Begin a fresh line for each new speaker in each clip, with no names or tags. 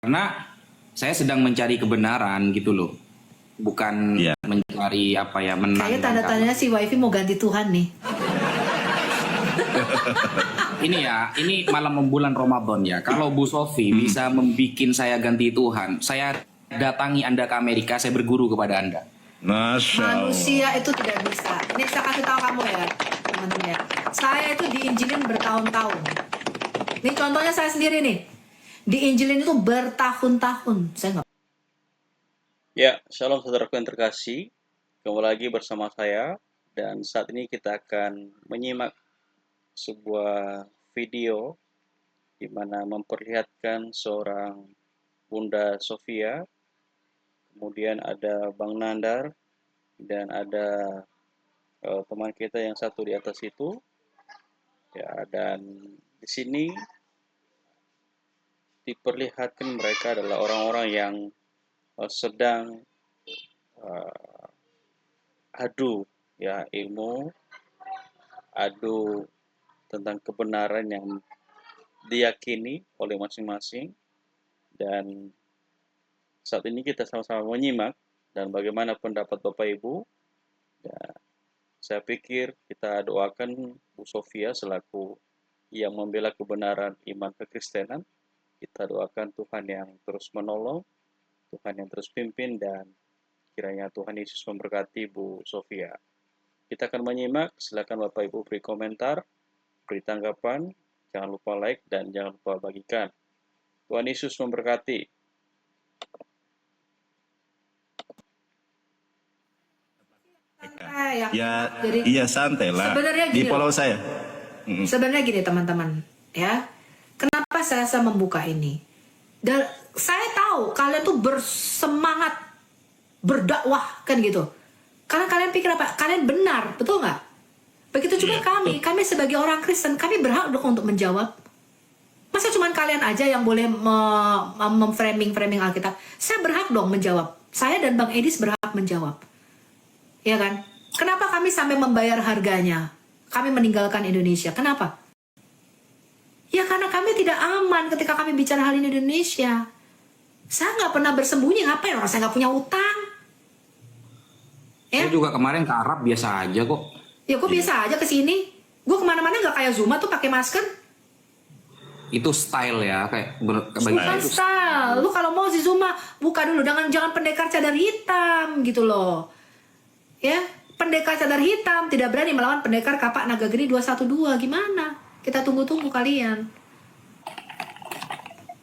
Karena saya sedang mencari kebenaran gitu loh, bukan mencari apa ya, menang.
Kayak tanda-tandanya si wifi mau ganti Tuhan nih.
Ini malam bulan Ramadan ya. Kalau Bu Sofi bisa membikin saya ganti Tuhan, saya datangi Anda ke Amerika, saya berguru kepada Anda.
Manusia itu tidak bisa. Ini saya kasih tahu kamu ya, teman-teman ya. Saya itu diinjilin bertahun-tahun. Ini contohnya saya sendiri nih. Diinjilin itu bertahun-tahun. Saya nggak.
Ya, shalom saudaraku yang terkasih. Kembali lagi bersama saya. Dan saat ini kita akan menyimak sebuah video di mana memperlihatkan seorang Bunda Sofia, kemudian ada Bang Nandar, dan ada teman kita yang satu di atas itu. Ya, dan di sini diperlihatkan mereka adalah orang-orang yang sedang adu ya ilmu, adu tentang kebenaran yang diyakini oleh masing-masing. Dan saat ini kita sama-sama menyimak dan bagaimana pendapat Bapak Ibu. Ya, saya pikir kita doakan Bu Sofia selaku yang membela kebenaran iman kekristenan. Kita doakan Tuhan yang terus menolong, Tuhan yang terus pimpin, dan kiranya Tuhan Yesus memberkati Bu Sofia. Kita akan menyimak, silakan Bapak Ibu beri komentar, beri tanggapan, jangan lupa like dan jangan lupa bagikan. Tuhan Yesus memberkati.
Jadi,
iya santai lah.
Sebenarnya
di
gini
follow
loh.
saya.
Sebenarnya gini teman-teman, ya. Kenapa saya membuka ini? Dan saya tahu kalian tuh bersemangat berdakwah kan gitu. Karena kalian pikir apa? Kalian benar, betul nggak? Begitu juga kami sebagai orang Kristen, kami berhak dong untuk menjawab. Masa cuma kalian aja yang boleh memframing Alkitab? Saya berhak dong menjawab. Saya dan Bang Edis berhak menjawab. Ya kan? Kenapa kami sampai membayar harganya? Kami meninggalkan Indonesia. Kenapa? Ya karena kami tidak aman ketika kami bicara hal ini di Indonesia. Saya nggak pernah bersembunyi. Ngapain? Orang saya nggak punya utang.
Saya juga kemarin ke Arab biasa aja kok.
Ya gue biasa aja kesini. Gue kemana-mana nggak kayak Zuma tuh pakai masker.
Itu style ya, kayak
Bukan style. Lu kalau mau si Zuma buka dulu. Jangan pendekar cadar hitam gitu loh. Ya, pendekar cadar hitam tidak berani melawan pendekar kapak naga geni 212. Gimana? Kita tunggu-tunggu kalian.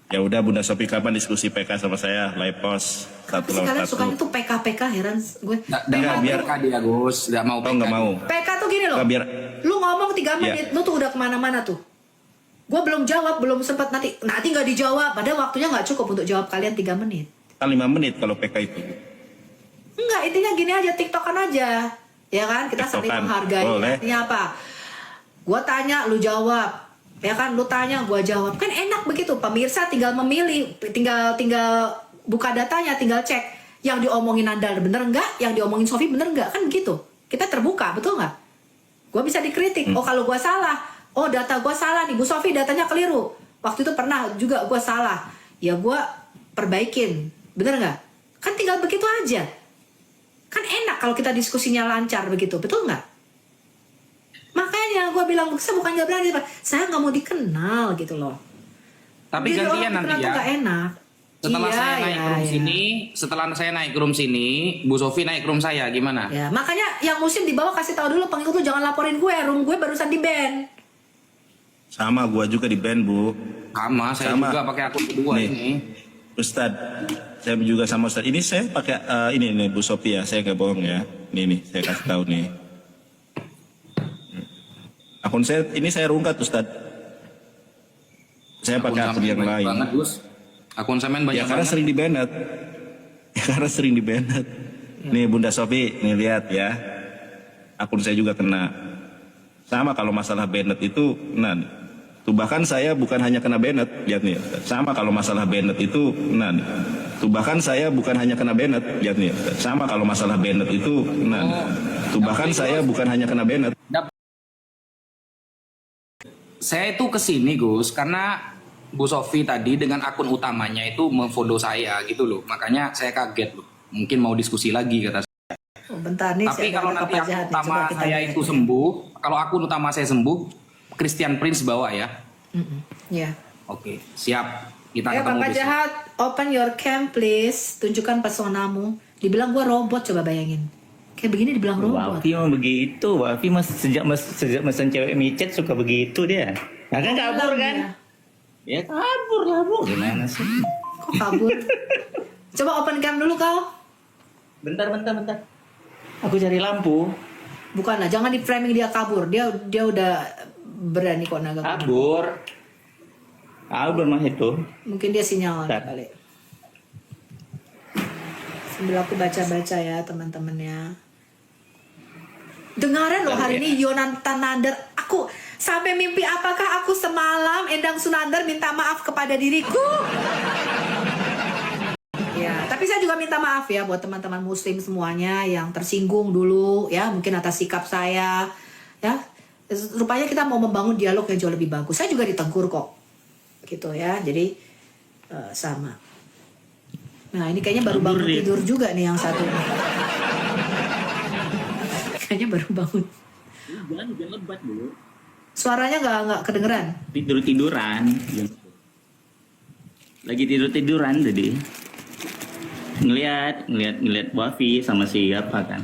Ya udah Bunda Sofi, kapan diskusi PK sama saya? Live post satu lawan
Kalian
satu.
suka itu PK heran gue.
Nggak
biar
PK dia Gus, nggak mau PK.
nggak mau.
PK tuh gini loh.
Nggak, biar
Lu ngomong 3 menit, lu tuh udah kemana-mana tuh. Gue belum jawab, belum sempat nanti nggak dijawab. Padahal waktunya nggak cukup untuk jawab kalian 3 menit.
kan 5 menit kalau PK itu.
Enggak, intinya gini aja, tiktokan aja. Ya kan, kita saling
TikTokan,
menghargai.
boleh.
Artinya apa? Gue tanya, lu jawab. Ya kan, lu tanya, gue jawab. Kan enak begitu. Pemirsa tinggal memilih, tinggal buka datanya, tinggal cek. Yang diomongin Nandar bener enggak? Yang diomongin Sofi bener enggak? Kan gitu. Kita terbuka, betul nggak? Gue bisa dikritik. Oh kalau gue salah. Oh data gue salah nih. Bu Sofi datanya keliru. Waktu itu pernah juga gue salah. Ya gue perbaikin. Bener nggak? Kan tinggal begitu aja. Kan enak kalau kita diskusinya lancar begitu. Betul nggak? Makanya gue bilang, saya bukan gak berani, saya nggak mau dikenal gitu loh.
Tapi
Jadi
gantian
orang
nanti
dikenal tuh
ya.
nggak enak.
Setelah saya naik ke room sini, setelah saya naik ke room sini, Bu Sofi naik ke room saya, gimana?
Ya, makanya yang musim di bawah kasih tahu dulu pengikut lu jangan laporin gue, room gue barusan di ban.
Sama gua juga di band, Bu.
Sama, saya
Sama.
juga pakai akun kedua
Nih.
ini.
Ustadz, saya juga sama Ustadz. Ini saya pakai ini nih Bu Sofi ya, saya nggak bohong ya. Nih saya kasih tahu nih. Akun saya ini saya rungkat Ustadz. Saya pakai akun yang lain.
Banget, Gus. Akun semen banyak
Ya karena
banget.
sering di banned. Ya karena sering di banned. Nih Bunda Sofi, nih lihat ya. Akun saya juga kena. Sama kalau masalah banned itu, nah, tuh bahkan saya bukan hanya kena banned, lihat nih. Sama kalau masalah banned itu, nah, tuh bahkan saya bukan hanya kena banned, lihat nih. Sama kalau masalah banned itu, nah, tuh bahkan saya bukan hanya kena banned.
Saya itu kesini Gus karena Bu Sofi tadi dengan akun utamanya itu memfollow saya gitu loh. Makanya saya kaget loh. Mungkin mau diskusi lagi kata saya.
Oh, bentar nih.
Tapi
saya
kalau
ada
nanti
kapal
akun
jahat nih.
utama
Coba kita
saya
lihat
itu
ini.
sembuh, kalau akun utama saya sembuh, Christian Prince bawa ya.
Ya.
Oke, siap. Kita
Ayo
ketemu
Papa
besok.
Jahat, open your cam please. Tunjukkan personamu. Dibilang gua robot, coba bayangin. Kayak begini dibilang robot.
Wafi mah begitu. Wafi sejak mesen cewek micet suka begitu dia. Nah, kan kabur kan? Ya kabur lah bu. Gimana sih?
Kok kabur? Coba open cam dulu kau.
Bentar. Aku cari lampu.
Bukan lah, jangan di framing dia kabur. Dia udah berani kok naga.
Kabur. Kabur mah itu.
Mungkin dia sinyal
Bentar.
kali. Sambil aku baca-baca ya teman-teman ya. Dengaran loh hari ini Yonatan Nandar. Aku sampai mimpi apakah aku semalam Endang Sunandar minta maaf kepada diriku. Ya, tapi saya juga minta maaf ya buat teman-teman muslim semuanya yang tersinggung dulu ya, mungkin atas sikap saya ya. Rupanya kita mau membangun dialog yang jauh lebih bagus. Saya juga ditegur kok. Gitu ya. Jadi sama. Nah, ini kayaknya baru bangun tidur juga nih yang satu. Kayaknya baru bangun.
Hujan lebat dulu.
Suaranya nggak kedengeran.
Tiduran. Lagi tiduran tadi. Ngeliat Wafi sama siapa kan.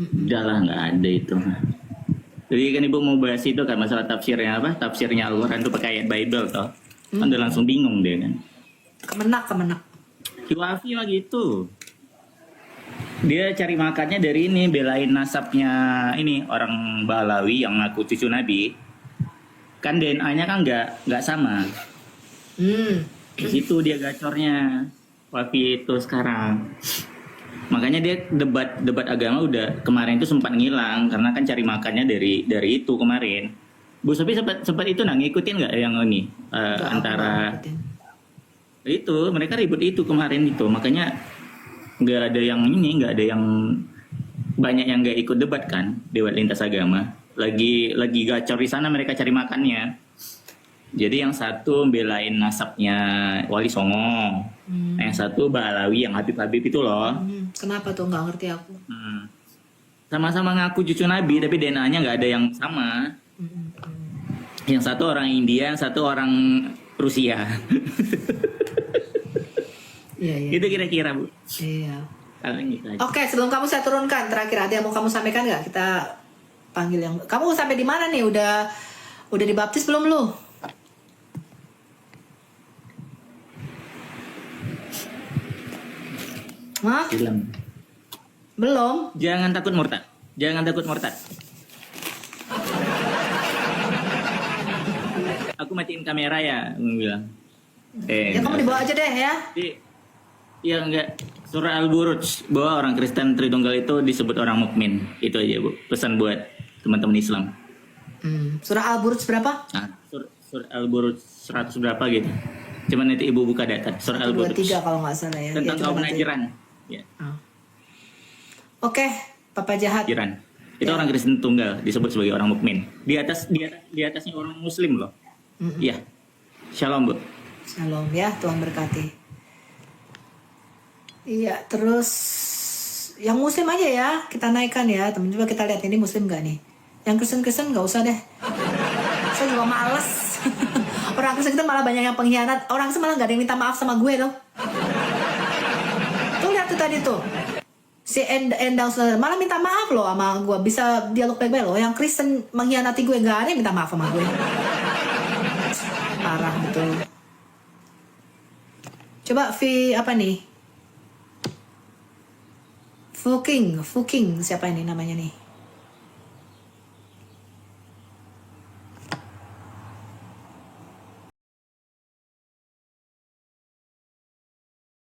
Udah lah nggak ada itu. Jadi kan ibu mau bahas itu kan masalah tafsirnya apa? Tafsirnya Al-Quran itu pakai ayat Bible toh. Kan udah langsung bingung deh kan.
Kemenak.
Si Wafi mah gitu. Dia cari makannya dari ini, belain nasabnya ini orang Balawi yang ngaku cucu Nabi. Kan DNA-nya kan nggak sama. Di situ dia gacornya. Wafi itu sekarang. Makanya dia debat agama udah kemarin itu sempat ngilang karena kan cari makannya dari itu kemarin. Bu Sofi sempat itu ngikutin nggak yang ini antara itu mereka ribut itu kemarin itu, makanya nggak ada yang banyak yang nggak ikut debat kan, debat lintas agama lagi gacor di sana, mereka cari makannya. Jadi yang satu belain nasabnya Wali Songo, yang satu Balawi yang Habib itu loh.
Kenapa tuh, nggak ngerti aku.
Sama-sama ngaku cucu Nabi tapi DNA-nya nggak ada yang sama. Yang satu orang India, yang satu orang Rusia.
Iya.
Itu kira-kira Bu.
Iya.
Kalau gitu aja.
Oke, sebelum kamu saya turunkan, terakhir ada yang mau kamu sampaikan nggak? Kita panggil yang. Kamu sampai di mana nih? Udah dibaptis belum lu? Hah? Belum.
Jangan takut murtad. Aku matiin kamera ya, aku bilang.
Ya kamu dibawa aja deh ya.
Iya enggak. Surah Al-Buruj bahwa orang Kristen Tritunggal itu disebut orang mukmin. Itu aja Bu. Pesan buat teman-teman Islam.
Surah Al-Buruj berapa?
Nah, surah Al-Buruj 100 berapa gitu. Cuman nanti Ibu buka data. Surah Al-Buruj.
23 kalau nggak salah ya.
Tentang
Ya, coba
kaum
nanti.
Najran. Ya.
Oke, Papa Jahat.
Najran. Itu
Ya.
orang Kristen tunggal disebut sebagai orang mukmin. Di atasnya orang Muslim loh. Iya. Shalom Bu.
Shalom ya, Tuhan berkati. Iya, terus yang muslim aja ya, kita naikkan ya. Temen, coba kita lihat ini muslim gak nih? Yang Kristen nggak usah deh. Saya juga males. Orang Kristen itu malah banyak yang pengkhianat. Orang Kristen malah gak ada yang minta maaf sama gue loh. Tuh lihat tuh tadi tuh. Si Endang Sunandar malah minta maaf loh sama gue. Bisa dialog baik-baik loh. Yang Kristen mengkhianati gue, gak ada yang minta maaf sama gue. Parah betul. Coba apa nih? Fuking, siapa ini namanya nih?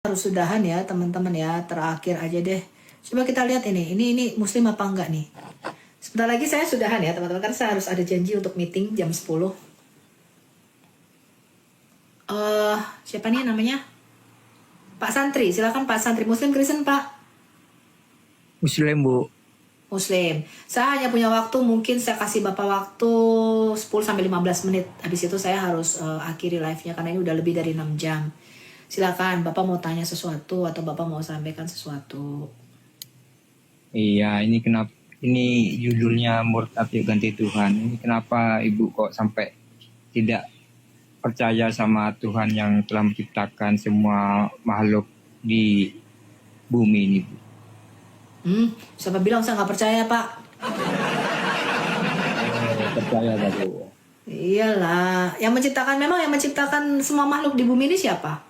Harus sudahan ya teman-teman ya, terakhir aja deh. Coba kita lihat ini muslim apa enggak nih? Sebentar lagi saya sudahan ya teman-teman, karena saya harus ada janji untuk meeting jam 10. Siapa nih namanya? Pak Santri, silakan Pak Santri. Muslim Kristen Pak?
Muslim Bu.
Muslim. Saya hanya punya waktu, mungkin saya kasih Bapak waktu 10-15 menit. Habis itu saya harus akhiri live-nya karena ini udah lebih dari 6 jam. Silakan, Bapak mau tanya sesuatu atau Bapak mau sampaikan sesuatu.
Iya, ini kenapa ini judulnya murtad yuk ganti Tuhan. Ini kenapa Ibu kok sampai tidak percaya sama Tuhan yang telah menciptakan semua makhluk di bumi ini, Bu?
Siapa bilang saya nggak percaya, Pak?
Percaya gak, Bu?
Iyalah, yang menciptakan semua makhluk di bumi ini siapa?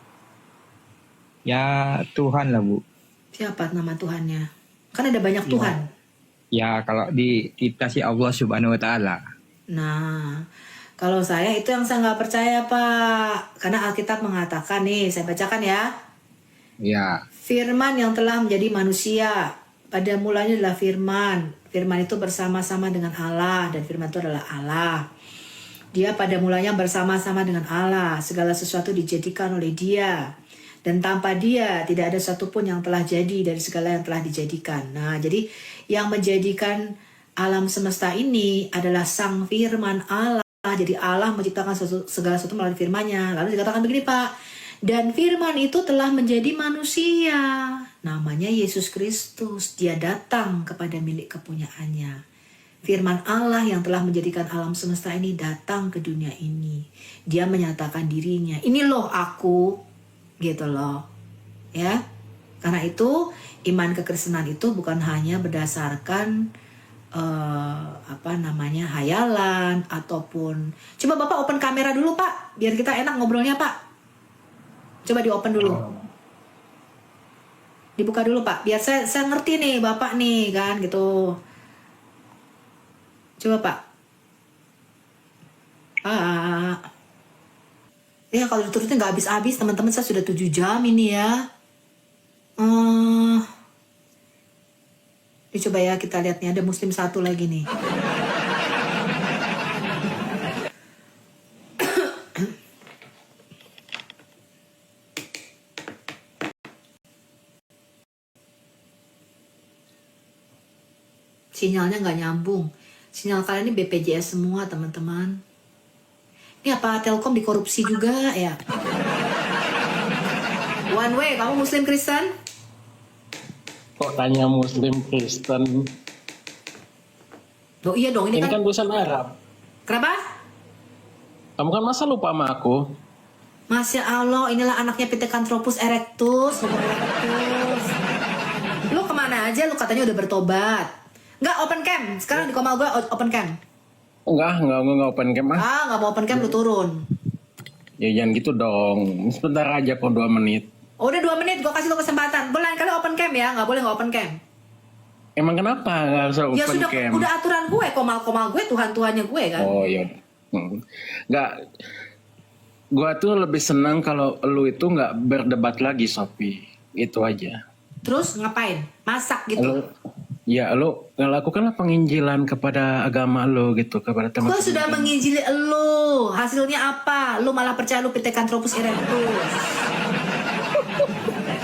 Ya Tuhan lah, Bu.
Siapa nama Tuhannya? Kan ada banyak Tuhan.
Ya kalau di kita sih Allah Subhanahu wa taala.
Nah, kalau saya itu yang saya nggak percaya, Pak. Karena Alkitab mengatakan nih, saya bacakan ya.
Ya,
Firman yang telah menjadi manusia. Pada mulanya adalah firman. Firman itu bersama-sama dengan Allah. Dan firman itu adalah Allah. Dia pada mulanya bersama-sama dengan Allah. Segala sesuatu dijadikan oleh Dia. Dan tanpa Dia tidak ada satupun yang telah jadi dari segala yang telah dijadikan. Nah, jadi yang menjadikan alam semesta ini adalah Sang Firman Allah. Jadi Allah menciptakan segala sesuatu melalui firman-Nya. Lalu dikatakan begini, Pak. Dan firman itu telah menjadi manusia. Namanya Yesus Kristus. Dia datang kepada milik kepunyaannya. Firman Allah yang telah menjadikan alam semesta ini datang ke dunia ini. Dia menyatakan dirinya. Ini loh aku. Gitu loh. Ya. Karena itu iman kekristenan itu bukan hanya berdasarkan hayalan ataupun. Coba Bapak open kamera dulu, Pak. Biar kita enak ngobrolnya, Pak. Coba di open dulu. Dibuka dulu, Pak. Biar saya ngerti nih Bapak nih kan gitu. Coba, Pak. Ya kalau diturutin nggak habis-habis, teman-teman. Saya sudah 7 jam ini ya. Ini coba ya kita lihat nih, ada Muslim satu lagi nih. Sinyalnya nggak nyambung. Sinyal kalian ini BPJS semua, teman-teman. Ini apa Telkom dikorupsi juga ya? One way, kamu Muslim Kristen?
Kok tanya Muslim Kristen?
Oh iya dong, ini
Ini
kan.
kan tulisan Arab.
Kenapa?
Kamu kan masa lupa sama aku?
Masya Allah, inilah anaknya Pithecanthropus erectus. Homo erectus. Lu kemana aja? Lu katanya udah bertobat. Nggak open cam. Sekarang di komal gue open cam.
Enggak open cam ah.
Nggak mau open cam, lu turun.
Ya jangan gitu dong. Sebentar aja kok 2 menit.
Oh, udah 2 menit, gue kasih lu kesempatan. Boleh kali open cam ya? Nggak boleh nggak open cam.
Emang kenapa nggak usah open
Ya sudah,
cam?
udah aturan gue, komal-komal gue, Tuhan-Tuhannya gue kan.
Oh iya. Nggak. Gua tuh lebih senang kalau lu itu nggak berdebat lagi, Sophie. Itu aja.
Terus ngapain? Masak gitu.
Lu lakukanlah penginjilan kepada agama lu gitu, kepada
Gue
teman-teman.
sudah menginjili lu. Hasilnya apa? Lu malah percaya lu Pithecanthropus erectus.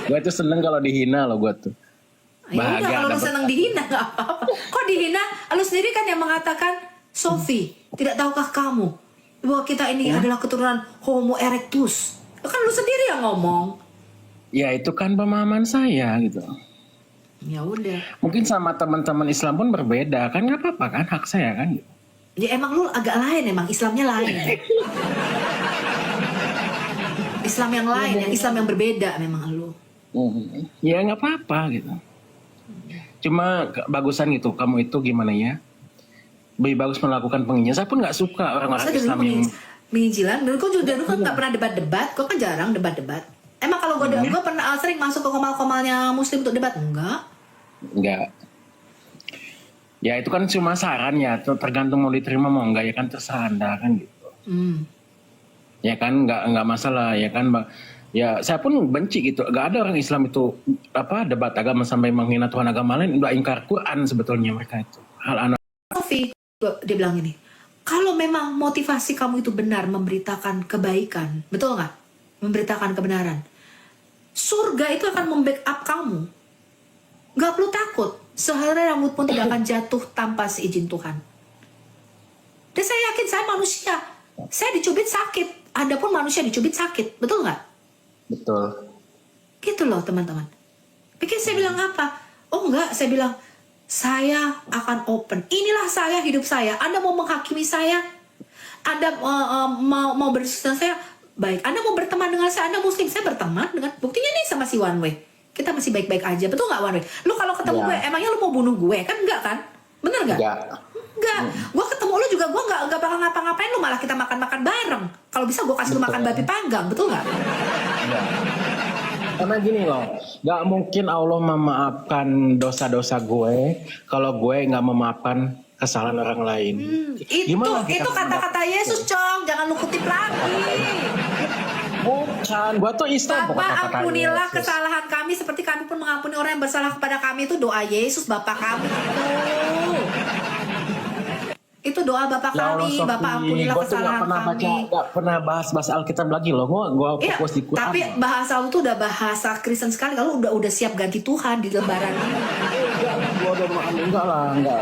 Gue tuh seneng kalau dihina loh gue tuh.
Ya udah, kalau lu
dapet-
seneng dihina nggak apa-apa. Kok dihina? Lu sendiri kan yang mengatakan, Sophie, tidak tahukah kamu bahwa kita ini adalah keturunan Homo erectus? Kan lu sendiri yang ngomong.
Ya itu kan pemahaman saya gitu.
Ya udah.
Mungkin sama teman-teman Islam pun berbeda kan, nggak apa-apa kan, hak saya kan.
Ya emang lu agak lain, emang Islamnya lain. Islam yang lain, yang Islam yang berbeda memang lu.
Ya nggak apa-apa gitu. Cuma bagusan gitu, kamu itu gimana ya? Lebih bagus melakukan penginjilan. Saya pun nggak suka orang-orang
Saya
Islam yang
penginjilan, dulu kok juga dulu kan nggak pernah debat-debat, kok kan jarang debat-debat. Emang kalau gue pernah sering masuk ke komal-komalnya Muslim untuk debat? Enggak.
Ya itu kan cuma saran ya, tergantung mau diterima mau enggak ya kan, terserah Anda kan gitu. Ya kan nggak masalah ya kan, Mbak. Ya saya pun benci gitu. Gak ada orang Islam itu debat agama sampai menghina Tuhan agama lain, udah ingkar Quran sebetulnya mereka itu. Hal anak.
Sophie, dia bilang ini, kalau memang motivasi kamu itu benar memberitakan kebaikan, betul nggak? Memberitakan kebenaran, surga itu akan membackup kamu. Nggak perlu takut. Sehelai rambut pun tidak akan jatuh tanpa seizin Tuhan. Dan saya yakin saya manusia. Saya dicubit sakit. Anda pun manusia dicubit sakit. Betul nggak?
Betul.
Gitu loh teman-teman. Pikir saya bilang apa? Oh enggak, saya bilang saya akan open. Inilah saya, hidup saya. Anda mau menghakimi saya? Anda mau berdiskusi dengan saya? Baik. Anda mau berteman dengan saya? Anda muslim, saya berteman dengan. Buktinya nih sama si One Way. Kita masih baik-baik aja. Betul nggak One Way? Lu kalau ketemu
Ya.
gue, emangnya lu mau bunuh gue? Kan enggak kan? Bener nggak?
Enggak.
Enggak. Gue ketemu lu juga gue nggak bakal ngapa-ngapain lu, malah kita makan-makan bareng. Kalau bisa gue kasih lu makan babi panggang. Betul nggak?
Karena gini loh, nggak mungkin Allah memaafkan dosa-dosa gue kalau gue nggak memaafkan kesalahan orang lain. Gimana kita
Itu kata-kata Yesus, Cong. Jangan lu kutip lagi.
Bukan, gue tuh Islam. bukan
Bapak
kata-kata
ampunilah
Yesus.
kesalahan kami seperti kami pun mengampuni orang yang bersalah kepada kami. Itu doa Yesus Bapak kami itu doa Bapak
Ya Allah,
kami.
Sofi,
Bapak ampunilah
gue tuh
kesalahan kami.
nggak pernah bahas Alkitab lagi loh. Gue
Iya,
fokus di Quran.
tapi bahasa lu tuh udah bahasa Kristen sekali. Kalau udah siap ganti Tuhan di lebaran ini.
Gue udah enggak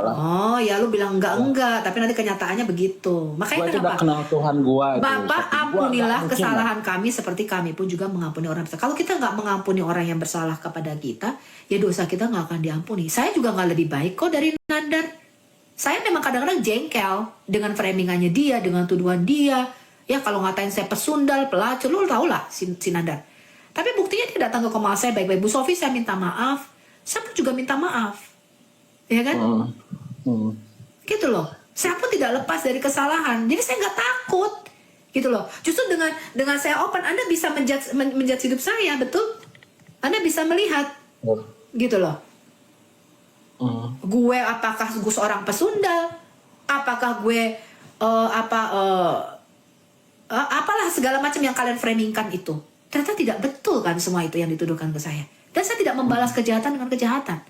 lah.
Oh ya, lu bilang enggak, tapi nanti kenyataannya begitu. Makanya
Gue itu udah
kenapa?
kenal Tuhan gue.
Bapak ampunilah kesalahan kami seperti kami pun juga mengampuni orang bersalah. Kalau kita nggak mengampuni orang yang bersalah kepada kita, ya dosa kita nggak akan diampuni. Saya juga nggak lebih baik kok dari Nandar. Saya memang kadang-kadang jengkel dengan framingannya dia, dengan tuduhan dia. Ya kalau ngatain saya pesundal, pelacur, lu tau lah si Nandar. Tapi buktinya dia datang ke komal saya baik-baik. Bu Sofi, saya minta maaf. Saya pun juga minta maaf. Ya kan? Gitu loh. Saya pun tidak lepas dari kesalahan. Jadi saya nggak takut. Gitu loh. Justru dengan saya open, Anda bisa menjudge hidup saya, betul? Anda bisa melihat. Gitu loh. Gue apakah gue seorang pesundal? Apakah gue apalah segala macam yang kalian framingkan itu? Ternyata tidak betul kan semua itu yang dituduhkan ke saya. Dan saya tidak membalas kejahatan dengan kejahatan.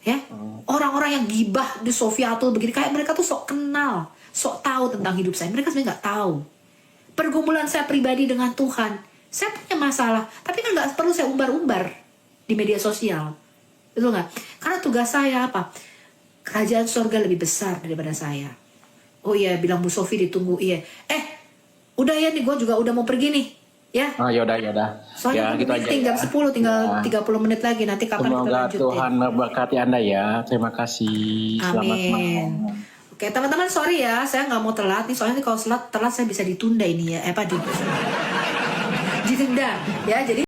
Ya, orang-orang yang gibah di Sofiatul begini, kayak mereka tuh sok kenal, sok tahu tentang hidup saya. Mereka sebenarnya nggak tahu pergumulan saya pribadi dengan Tuhan. Saya punya masalah, tapi kan nggak perlu saya umbar-umbar di media sosial. Betul nggak? Karena tugas saya apa? Kerajaan surga lebih besar daripada saya. Oh iya, bilang Bu Sofi ditunggu. Iya. Udah ya nih, gue juga udah mau pergi nih. Ya.
Oh yaudah.
Soalnya
Ya, gitu aja
tinggal
ya.
10, tinggal
Ya.
30 menit lagi. Nanti kapan kita
Semoga
lanjutin.
Tuhan memberkati Anda ya. Terima kasih. Selamat
Amin.
malam.
Oke teman-teman, sorry ya, saya nggak mau telat nih. Soalnya kalau telat saya bisa ditunda ini ya. Ditunda ya. Jadi